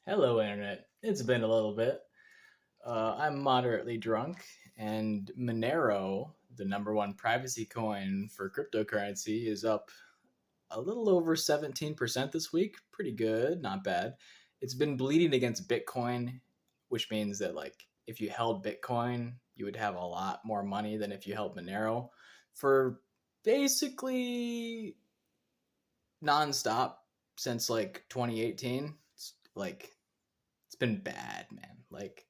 Hello, Internet. It's been a little bit. I'm moderately drunk, and Monero, the number one privacy coin for cryptocurrency, is up a little over 17% this week. Pretty good, not bad. It's been bleeding against Bitcoin, which means that, like, if you held Bitcoin, you would have a lot more money than if you held Monero for basically nonstop since like 2018. It's been bad, man. Like,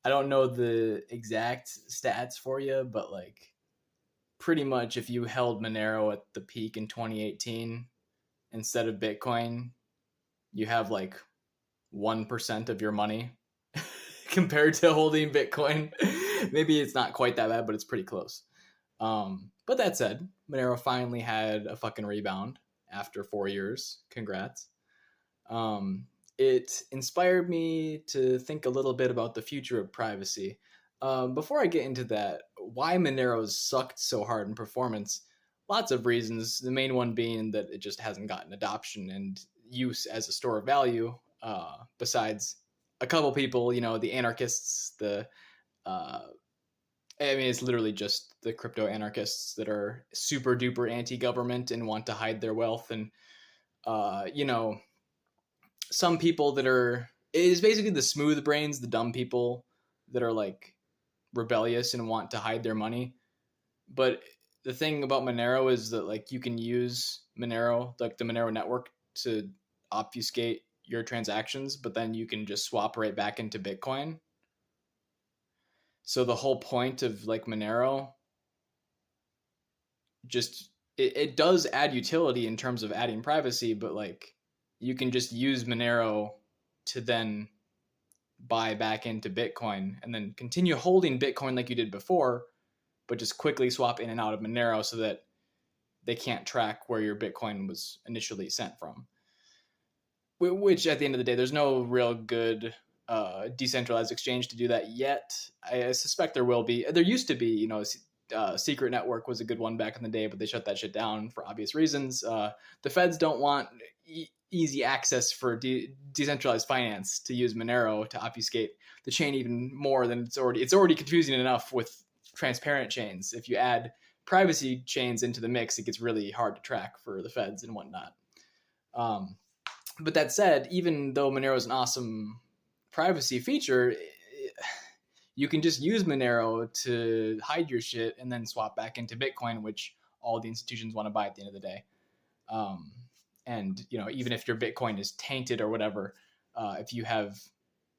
I don't know the exact stats for you, but like pretty much if you held Monero at the peak in 2018 instead of Bitcoin, you have like 1% of your money compared to holding Bitcoin. Maybe it's not quite that bad, but it's pretty close. But that said, Monero finally had a fucking rebound after 4 years. Congrats. It inspired me to think a little bit about the future of privacy. Before I get into that, why Monero's sucked so hard in performance? Lots of reasons. The main one being that it just hasn't gotten adoption and use as a store of value. Besides a couple people, the anarchists, it's literally just the crypto anarchists that are super duper anti-government and want to hide their wealth, and uh, you know some people that are, it is basically the smooth brains, the dumb people that are like rebellious and want to hide their money. But the thing about Monero is that like you can use Monero, like the Monero network, to obfuscate your transactions, but then you can just swap right back into Bitcoin. So the whole point of like Monero, just it does add utility in terms of adding privacy, but like you can just use Monero to then buy back into Bitcoin and then continue holding Bitcoin like you did before, but just quickly swap in and out of Monero so that they can't track where your Bitcoin was initially sent from. Which, at the end of the day, there's no real good decentralized exchange to do that yet. I suspect there will be. There used to be, Secret Network was a good one back in the day, but they shut that shit down for obvious reasons. The feds don't want easy access for decentralized finance to use Monero to obfuscate the chain even more than it's already confusing enough with transparent chains. If you add privacy chains into the mix, it gets really hard to track for the feds and whatnot. But that said, even though Monero is an awesome privacy feature, you can just use Monero to hide your shit and then swap back into Bitcoin, which all the institutions want to buy at the end of the day. And even if your Bitcoin is tainted or whatever, if you have,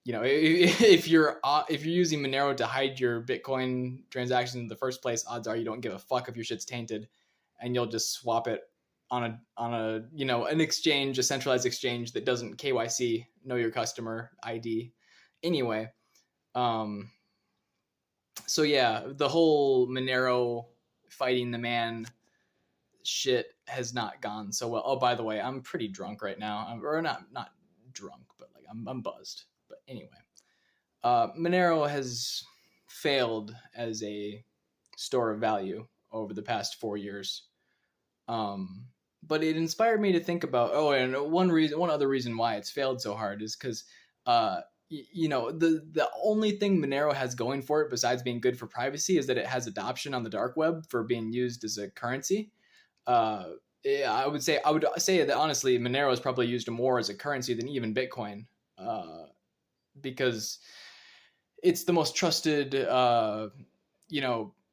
if you're using Monero to hide your Bitcoin transaction in the first place, odds are you don't give a fuck if your shit's tainted, and you'll just swap it on an exchange, a centralized exchange that doesn't KYC, know your customer ID. Anyway, so yeah, the whole Monero fighting the man shit has not gone so well. Oh, by the way, I'm pretty drunk right now. Or not drunk, but like I'm buzzed. But anyway, Monero has failed as a store of value over the past 4 years. But it inspired me to think about, and one other reason why it's failed so hard is because the only thing Monero has going for it besides being good for privacy is that it has adoption on the dark web for being used as a currency. I would say that honestly, Monero is probably used more as a currency than even Bitcoin, because it's the most trusted,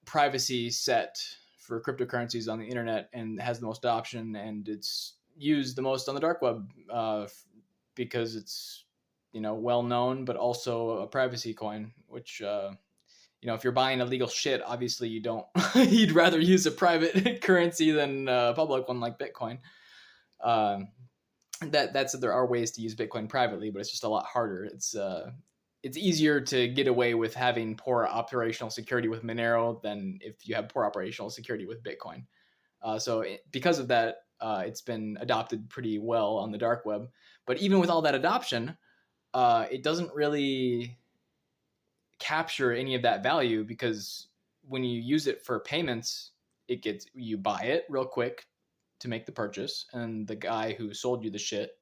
privacy set for cryptocurrencies on the internet, and has the most adoption, and it's used the most on the dark web, because it's well known, but also a privacy coin, which if you're buying illegal shit, obviously you don't you'd rather use a private currency than a public one like Bitcoin. That's there are ways to use Bitcoin privately, but it's just a lot harder. It's easier to get away with having poor operational security with Monero than if you have poor operational security with Bitcoin. Because of that, it's been adopted pretty well on the dark web. But even with all that adoption, it doesn't really capture any of that value, because when you use it for payments, you buy it real quick to make the purchase, and the guy who sold you the shit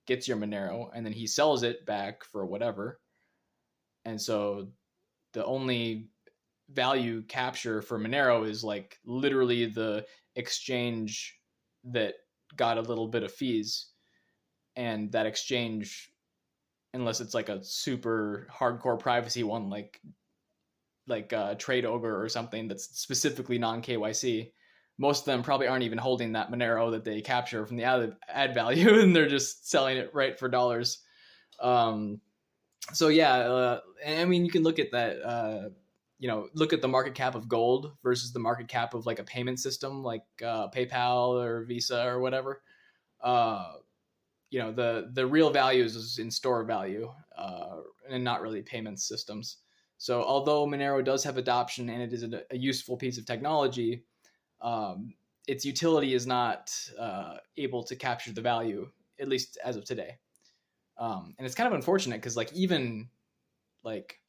gets your Monero, and then he sells it back for whatever. And so the only value capture for Monero is like literally the exchange that got a little bit of fees, and that exchange, unless it's like a super hardcore privacy one, like Trade Ogre or something that's specifically non KYC. Most of them probably aren't even holding that Monero that they capture from the ad value, and they're just selling it right for dollars. So yeah, and I mean, you can look at that. Look at the market cap of gold versus the market cap of like a payment system like PayPal or Visa or whatever. The real value is in store value, and not really payment systems. So although Monero does have adoption and it is a useful piece of technology, its utility is not able to capture the value, at least as of today. And it's kind of unfortunate because like even like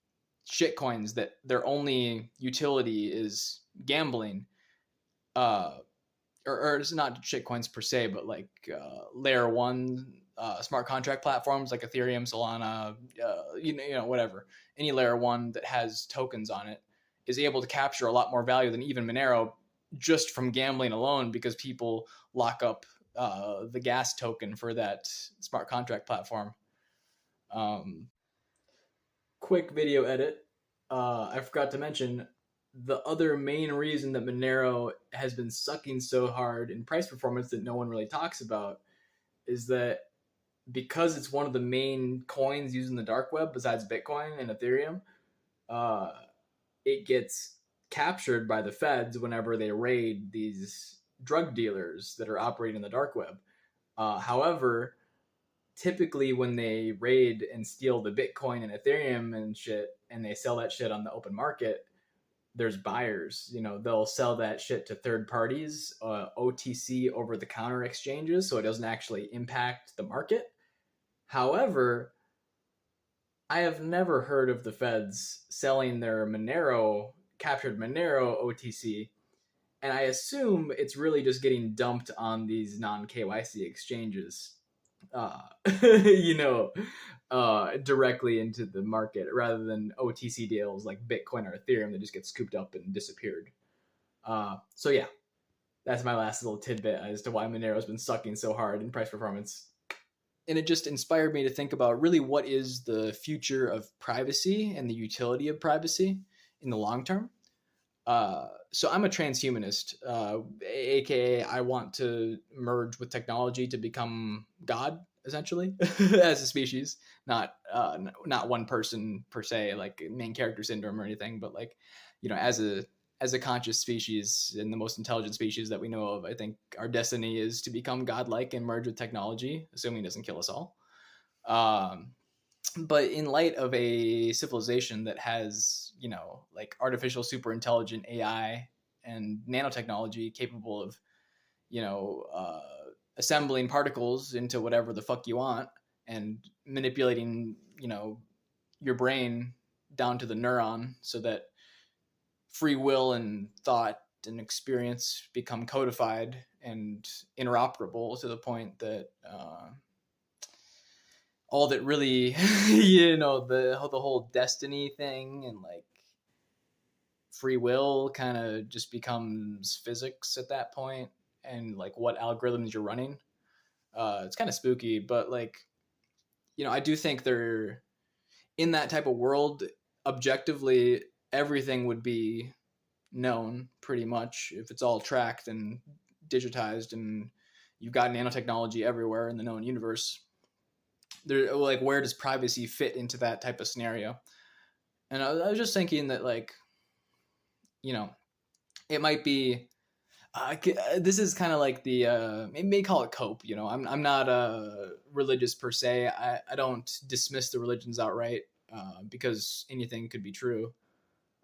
shit coins that their only utility is gambling, or it's not shit coins per se, but like layer one smart contract platforms like Ethereum, Solana, whatever, any layer one that has tokens on it is able to capture a lot more value than even Monero just from gambling alone, because people lock up the gas token for that smart contract platform. Quick video edit. I forgot to mention the other main reason that Monero has been sucking so hard in price performance that no one really talks about is that because it's one of the main coins used in the dark web besides Bitcoin and Ethereum, it gets captured by the feds whenever they raid these drug dealers that are operating in the dark web. However, typically when they raid and steal the Bitcoin and Ethereum and shit, and they sell that shit on the open market, there's buyers. They'll sell that shit to third parties, OTC, over the counter exchanges, so it doesn't actually impact the market. However, I have never heard of the feds selling their captured Monero OTC, and I assume it's really just getting dumped on these non-KYC exchanges, directly into the market rather than OTC deals like Bitcoin or Ethereum that just get scooped up and disappeared. So yeah, that's my last little tidbit as to why Monero's been sucking so hard in price performance. And it just inspired me to think about really what is the future of privacy and the utility of privacy in the long term. So I'm a transhumanist, aka I want to merge with technology to become God, essentially, as a species. Not one person per se, like main character syndrome or anything, but like, as a conscious species and the most intelligent species that we know of, I think our destiny is to become godlike and merge with technology, assuming it doesn't kill us all. But in light of a civilization that has, like artificial super intelligent AI and nanotechnology capable of, assembling particles into whatever the fuck you want and manipulating, your brain down to the neuron so that free will and thought and experience become codified and interoperable to the point that all that really, the whole destiny thing and like free will kind of just becomes physics at that point, and like what algorithms you're running. It's kind of spooky, but like, I do think they're in that type of world. Objectively, everything would be known pretty much if it's all tracked and digitized, and you've got nanotechnology everywhere in the known universe. There, like, where does privacy fit into that type of scenario? And I was just thinking that, like, it might be. This is kind of like the may call it cope. I'm not religious per se. I don't dismiss the religions outright because anything could be true.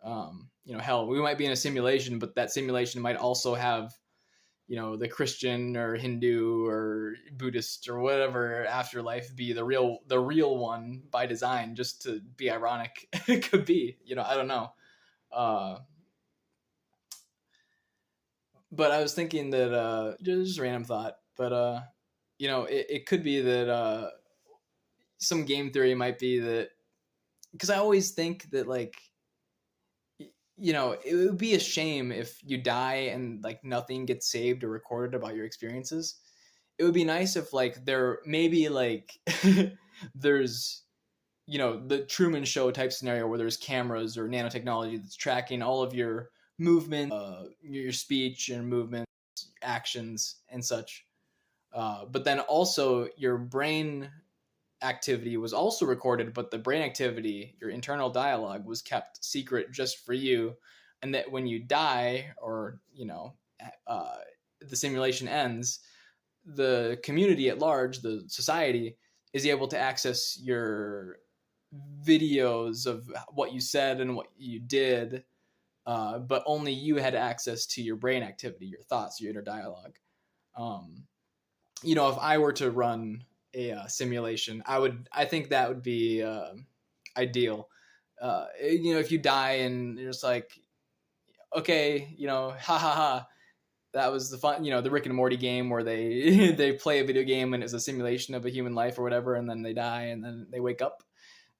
Hell, we might be in a simulation, but that simulation might also have, the Christian or Hindu or Buddhist or whatever afterlife be the real one by design, just to be ironic. It could be, I don't know. But I was thinking that just a random thought, but it could be that some game theory might be that, because I always think that like, you know, it would be a shame if you die and like nothing gets saved or recorded about your experiences. It would be nice if like there maybe like there's, you know, the Truman Show type scenario where there's cameras or nanotechnology that's tracking all of your movement, your speech and movement, actions and such. But then also your brain activity was also recorded, but the brain activity, your internal dialogue, was kept secret just for you, and that when you die, or you know, uh, the simulation ends, the community at large, the society, is able to access your videos of what you said and what you did, but only you had access to your brain activity, your thoughts, your inner dialogue. Um, you know, if I were to run a simulation, I think that would be ideal. You know, if you die and you're just like, okay, you know, ha ha ha, that was the fun, you know, the Rick and Morty game where they they play a video game and it's a simulation of a human life or whatever, and then they die and then they wake up.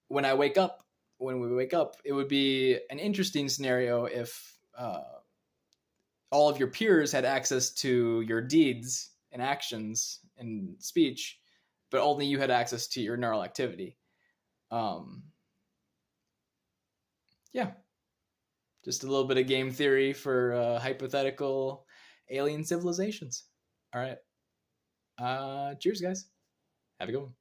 When I wake up, when we wake up, it would be an interesting scenario if all of your peers had access to your deeds and actions and speech, but only you had access to your neural activity. Um, yeah, just a little bit of game theory for hypothetical alien civilizations. All right. Cheers, guys. Have a good one.